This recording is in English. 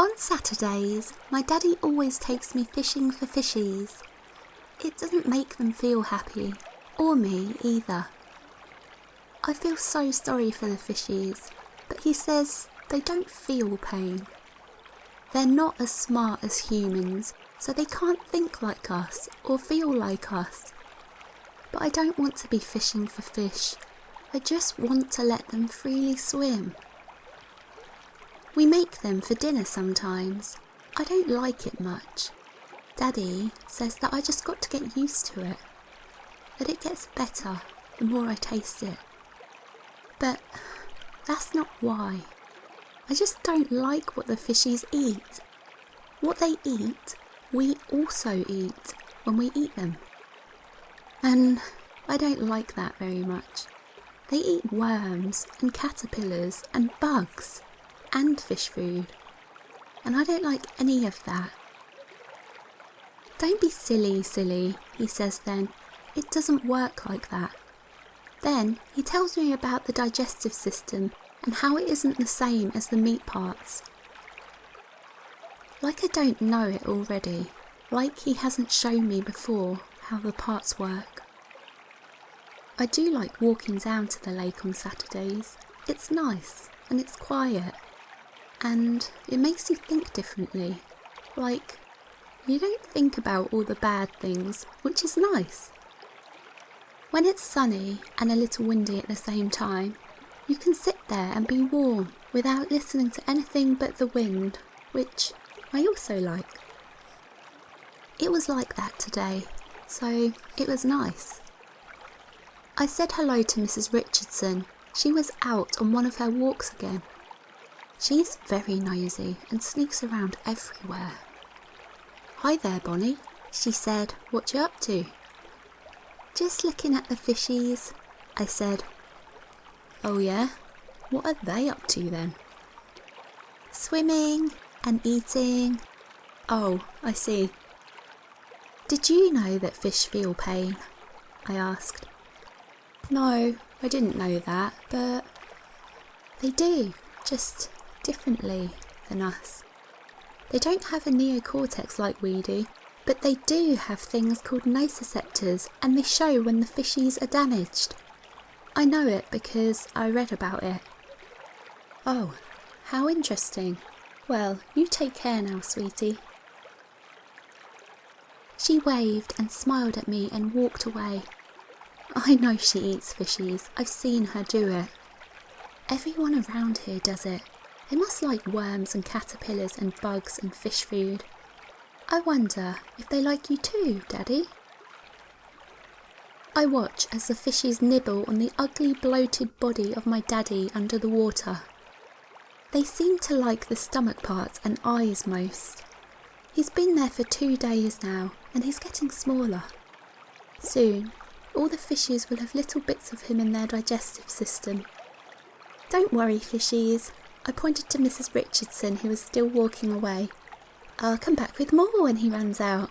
On Saturdays, my daddy always takes me fishing for fishies. It doesn't make them feel happy, or me either. I feel so sorry for the fishies, but he says they don't feel pain. They're not as smart as humans, so they can't think like us or feel like us. But I don't want to be fishing for fish. I just want to let them freely swim. We make them for dinner sometimes. I don't like it much. Daddy says that I just got to get used to it, that it gets better the more I taste it. But that's not why. I just don't like what the fishies eat. What they eat, we also eat when we eat them. And I don't like that very much. They eat worms and caterpillars and bugs and fish food. And I don't like any of that. Don't be silly, he says then. It doesn't work like that. Then he tells me about the digestive system and how it isn't the same as the meat parts. Like I don't know it already. Like he hasn't shown me before how the parts work. I do like walking down to the lake on Saturdays. It's nice and it's quiet. And it makes you think differently. Like, you don't think about all the bad things, which is nice. When it's sunny and a little windy at the same time, you can sit there and be warm without listening to anything but the wind, which I also like. It was like that today, so it was nice. I said hello to Mrs. Richardson. She was out on one of her walks again. She's very nosy and sneaks around everywhere. "Hi there, Bonnie," she said. "What you up to?" "Just looking at the fishies," I said. "Oh yeah? What are they up to then?" "Swimming and eating." "Oh, I see." "Did you know that fish feel pain?" I asked. "No, I didn't know that, but they do, just differently than us. They don't have a neocortex like we do, but they do have things called nociceptors, and they show when the fishies are damaged. I know it because I read about it." "Oh, how interesting. Well, you take care now, sweetie." She waved and smiled at me and walked away. I know she eats fishies. I've seen her do it. Everyone around here does it. They must like worms and caterpillars and bugs and fish food. I wonder if they like you too, Daddy? I watch as the fishies nibble on the ugly bloated body of my daddy under the water. They seem to like the stomach parts and eyes most. He's been there for 2 days now and he's getting smaller. Soon, all the fishies will have little bits of him in their digestive system. "Don't worry, fishies," I pointed to Mrs. Richardson, who was still walking away. "I'll come back with more when he runs out."